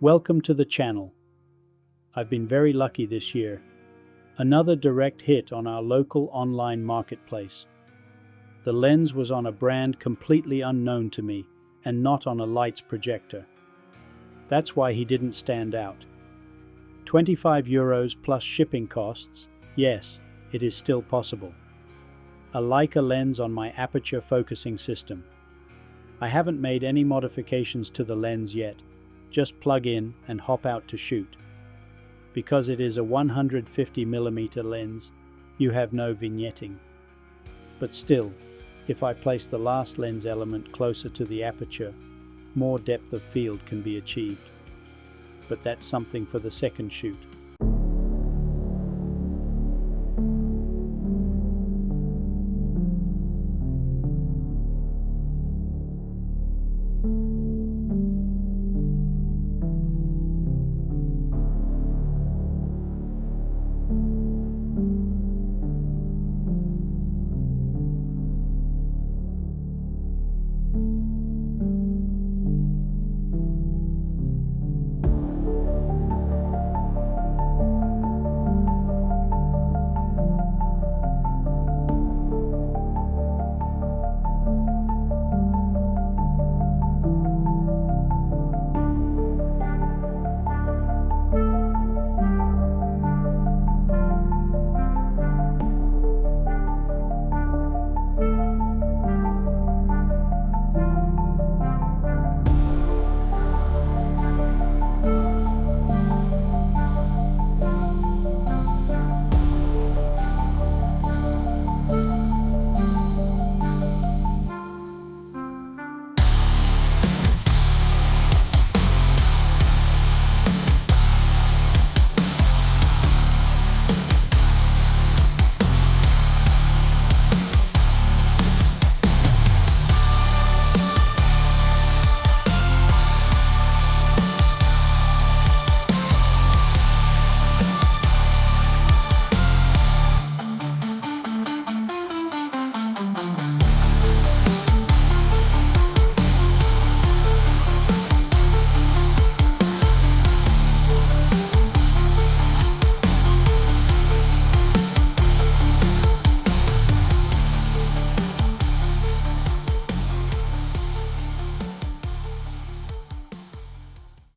Welcome to the channel. I've been very lucky this year. Another direct hit on our local online marketplace. The lens was on a brand completely unknown to me and not on a Leitz projector. That's why he didn't stand out. €25 plus shipping costs, yes, it is still possible. A Leica lens on my aperture focusing system. I haven't made any modifications to the lens yet, just plug in and hop out to shoot. Because it is a 150mm lens, you have no vignetting. But still, if I place the last lens element closer to the aperture, more depth of field can be achieved. But that's something for the second shoot.